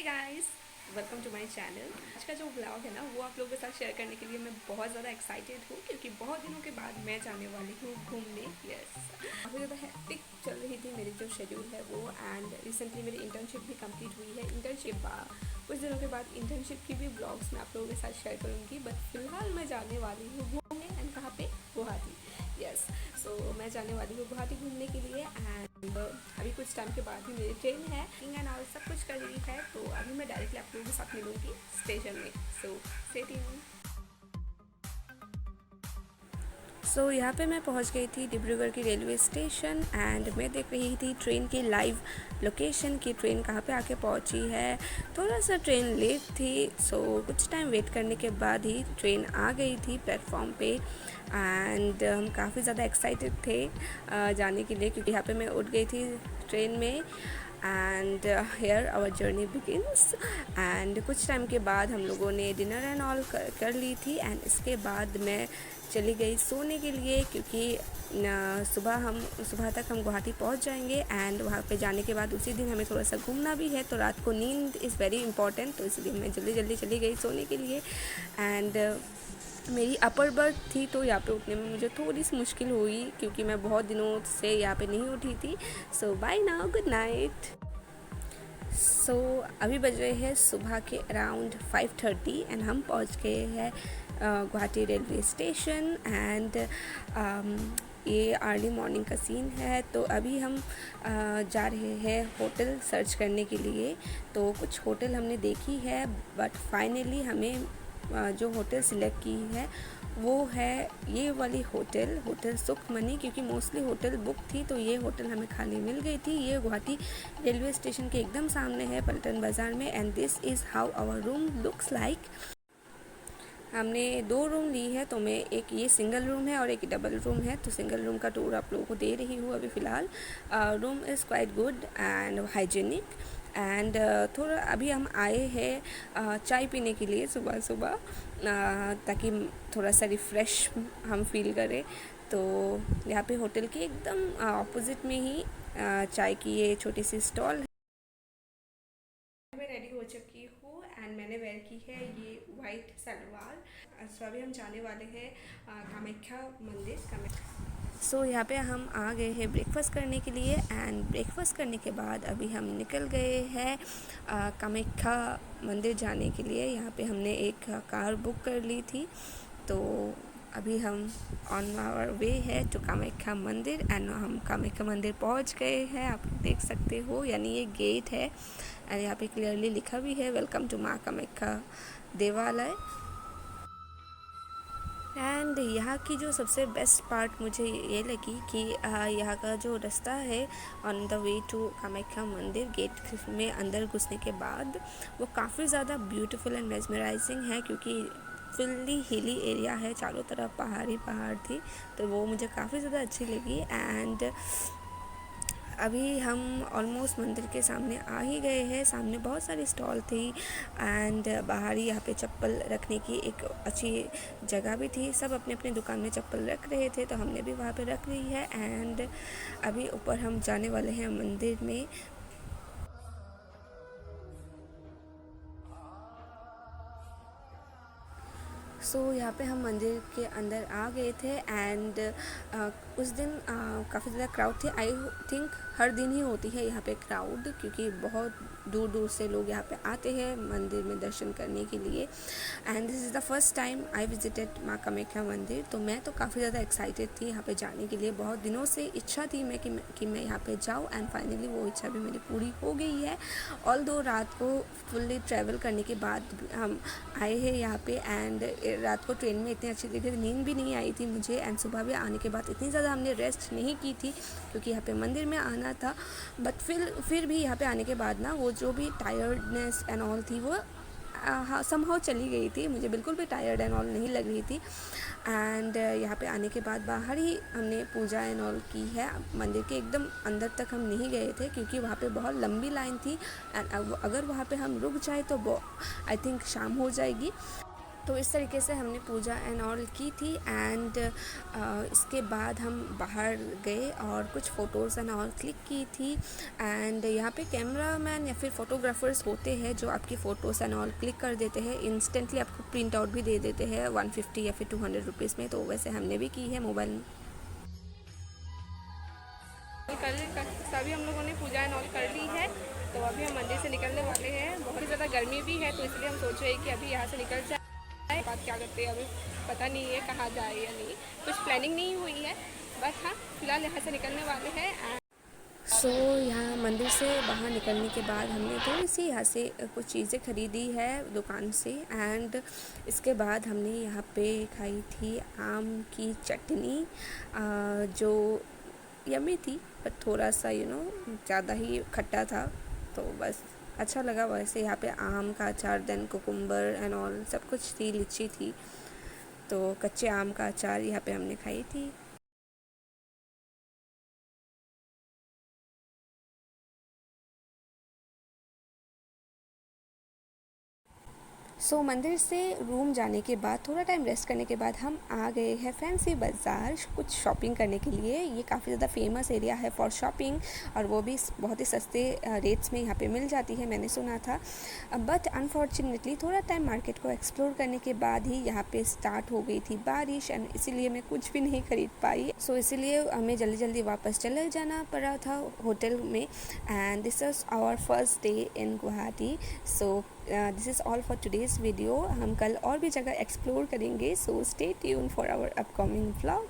Guys, welcome to my channel. आज का जो ब्लॉग है ना वो आप लोगों के साथ शेयर करने के लिए मैं बहुत ज़्यादा एक्साइटेड हूँ क्योंकि बहुत दिनों के बाद मैं जाने वाली हूँ घूमने। यस, काफ़ी ज़्यादा हेक्टिक चल रही थी मेरी जो शेड्यूल है वो, एंड रिसेंटली मेरी इंटर्नशिप भी कंप्लीट हुई है। इंटर्नशिप कुछ दिनों के बाद इंटर्नशिप की भी ब्लॉग्स मैं आप लोगों के साथ शेयर करूँगी, बट फिलहाल मैं जाने वाली हूँ घूमने। एंड कहाँ पे? गुवाहाटी। यस, सो मैं जाने वाली हूँ गुवाहाटी घूमने के लिए। एंड अभी कुछ टाइम के बाद ही मेरी ट्रेन है, एंड ऑल सब कुछ कर रही है, तो अभी मैं डायरेक्टली आप लोगों के साथ मिलूंगी स्टेशन में। So stay tuned. यहाँ पे मैं पहुंच गई थी डिब्रूगढ़ की रेलवे स्टेशन, एंड मैं देख रही थी ट्रेन की लाइव लोकेशन की ट्रेन कहाँ पे आके पहुंची है। थोड़ा सा ट्रेन लेट थी, कुछ टाइम वेट करने के बाद ही ट्रेन आ गई थी प्लेटफॉर्म पे। एंड हम काफ़ी ज़्यादा एक्साइटेड थे जाने के लिए, क्योंकि यहाँ पे मैं उठ गई थी ट्रेन में। And here our journey begins. And कुछ टाइम के बाद हम लोगों ने डिनर एंड ऑल कर ली थी, एंड इसके बाद मैं चली गई सोने के लिए, क्योंकि सुबह तक हम गुवाहाटी पहुंच जाएंगे। एंड वहाँ पे जाने के बाद उसी दिन हमें थोड़ा सा घूमना भी है, तो रात को नींद इज़ वेरी इंपॉर्टेंट, तो इसलिए मैं जल्दी जल्दी चली गई सोने के लिए। एंड मेरी अपर बर्थ थी, तो यहाँ पे उठने में मुझे थोड़ी सी मुश्किल हुई क्योंकि मैं बहुत दिनों से यहाँ पे नहीं उठी थी। सो बाय नाउ, गुड नाइट। अभी बज रहे हैं सुबह के अराउंड 5:30, एंड हम पहुंच गए हैं गुवाहाटी रेलवे स्टेशन। एंड ये अर्ली मॉर्निंग का सीन है। तो अभी हम जा रहे हैं होटल सर्च करने के लिए। तो कुछ होटल हमने देखी है, बट फाइनली हमें जो होटल सिलेक्ट की है वो है ये वाली होटल सुखमनी, क्योंकि मोस्टली होटल बुक थी, तो ये होटल हमें खाली मिल गई थी। ये गुवाहाटी रेलवे स्टेशन के एकदम सामने है, पलटन बाज़ार में। And this is how our room looks like. हमने 2 रूम ली है, तो मैं एक ये सिंगल रूम है और एक डबल रूम है, तो सिंगल रूम का टूर आप लोगों को दे रही हूँ अभी फ़िलहाल। Room is quite good and hygienic. And थोड़ा अभी हम आए हैं चाय पीने के लिए सुबह सुबह, ताकि थोड़ा सा रिफ़्रेश हम फील करें। तो यहाँ पे होटल के एकदम ऑपोजिट में ही चाय की ये छोटी सी स्टॉल है। मैं रेडी हो चुकी हूँ, एंड मैंने वेयर की है ये वाइट सलवार। अभी हम जाने वाले हैं कामाख्या मंदिर। यहाँ पे हम आ गए हैं ब्रेकफास्ट करने के लिए, एंड ब्रेकफास्ट करने के बाद अभी हम निकल गए हैं कामाख्या मंदिर जाने के लिए। यहाँ पे हमने एक कार बुक कर ली थी, तो अभी हम ऑन आवर वे है टू कामाख्या मंदिर। एंड हम कामाख्या मंदिर पहुँच गए हैं, आप देख सकते हो, यानी ये गेट है। एंड यहाँ पे क्लियरली लिखा भी है वेलकम टू माँ कामाख्या देवालय। एंड यहाँ की जो सबसे बेस्ट पार्ट मुझे ये लगी कि यहाँ का जो रास्ता है on the way to Kamakhya मंदिर, गेट में अंदर घुसने के बाद वो काफ़ी ज़्यादा ब्यूटीफुल एंड मेस्मराइजिंग है, क्योंकि फुल्ली हिली एरिया है, चारों तरफ पहाड़ थी, तो वो मुझे काफ़ी ज़्यादा अच्छी लगी। एंड अभी हम ऑलमोस्ट मंदिर के सामने आ ही गए हैं। सामने बहुत सारी स्टॉल थी, एंड बाहर ही यहाँ पे चप्पल रखने की एक अच्छी जगह भी थी। सब अपने अपने दुकान में चप्पल रख रहे थे, तो हमने भी वहाँ पे रख ली है। एंड अभी ऊपर हम जाने वाले हैं मंदिर में। यहाँ पे हम मंदिर के अंदर आ गए थे। एंड उस दिन काफ़ी ज़्यादा क्राउड थी। आई थिंक हर दिन ही होती है यहाँ पे क्राउड, क्योंकि बहुत दूर दूर से लोग यहाँ पे आते हैं मंदिर में दर्शन करने के लिए। And this is the first time I visited माँ कामाख्या मंदिर, तो मैं तो काफ़ी ज़्यादा एक्साइटेड थी यहाँ पे जाने के लिए। बहुत दिनों से इच्छा थी कि मैं यहाँ पे जाऊँ, एंड फाइनली वो इच्छा भी मेरी पूरी हो गई है। ऑल दो रात को फुल्ली ट्रैवल करने के बाद हम आए हैं यहाँ पे। एंड रात को ट्रेन में इतनी अच्छी तरीके से नींद भी नहीं आई थी मुझे, एंड सुबह भी आने के बाद इतनी ज़्यादा हमने रेस्ट नहीं की थी, क्योंकि यहाँ पे मंदिर में आना था। बट फिर भी यहाँ पे आने के बाद ना वो जो भी टायर्डनेस एंड ऑल थी वो हाँ समहाउ चली गई थी। मुझे बिल्कुल भी टायर्ड एंड ऑल नहीं लग रही थी। एंड यहाँ पे आने के बाद बाहर ही हमने पूजा एंड ऑल की है। मंदिर के एकदम अंदर तक हम नहीं गए थे, क्योंकि वहाँ पे बहुत लंबी लाइन थी, एंड अगर वहाँ पे हम रुक जाए तो आई थिंक शाम हो जाएगी। तो इस तरीके से हमने पूजा एंड ऑल की थी एंड इसके बाद हम बाहर गए और कुछ फ़ोटोज़ एंड ऑल क्लिक की थी। एंड यहाँ पे कैमरा मैन या फिर फ़ोटोग्राफ़र्स होते हैं जो आपकी फ़ोटोज़ एंड ऑल क्लिक कर देते हैं, इंस्टेंटली आपको प्रिंट आउट भी दे देते हैं 150 या फिर 200 रुपीज़ में। तो वैसे हमने भी की है मोबाइल में। कल सभी हम लोगों ने पूजा एंड ऑल कर ली है, तो अभी हम मंदिर से निकलने वाले हैं। बहुत ही ज़्यादा गर्मी भी है, तो इसलिए हम सोच रहे हैं कि अभी यहाँ से निकल जाए। बात क्या करते हैं अभी पता नहीं है कहाँ जाए या नहीं, कुछ प्लानिंग नहीं हुई है, बट हाँ फिलहाल यहाँ से निकलने वाले हैं। सो यहाँ मंदिर से बाहर निकलने के बाद हमने थोड़ी सी यहाँ से कुछ चीज़ें ख़रीदी है दुकान से एंड इसके बाद हमने यहाँ पे खाई थी आम की चटनी, जो यम्मी थी बट थोड़ा सा ज़्यादा ही खट्टा था, तो बस अच्छा लगा। वैसे यहाँ पे आम का अचार देन कुकुम्बर एंड ऑल सब कुछ थी, लीची थी, तो कच्चे आम का अचार यहाँ पे हमने खाई थी। मंदिर से रूम जाने के बाद थोड़ा टाइम रेस्ट करने के बाद हम आ गए हैं फैंसी बाज़ार कुछ शॉपिंग करने के लिए। ये काफ़ी ज़्यादा फेमस एरिया है फॉर शॉपिंग और वो भी बहुत ही सस्ते रेट्स में यहाँ पे मिल जाती है, मैंने सुना था। बट अनफॉर्चुनेटली थोड़ा टाइम मार्केट को एक्सप्लोर करने के बाद ही यहाँ पे स्टार्ट हो गई थी बारिश एंड इसीलिए मैं कुछ भी नहीं खरीद पाई। इसीलिए हमें जल्दी जल्दी वापस चले जाना पड़ा था होटल में and this is our first day in Guwahati. This is all for today's video. हम कल और भी जगह एक्सप्लोर करेंगे, so stay tune for our upcoming vlog.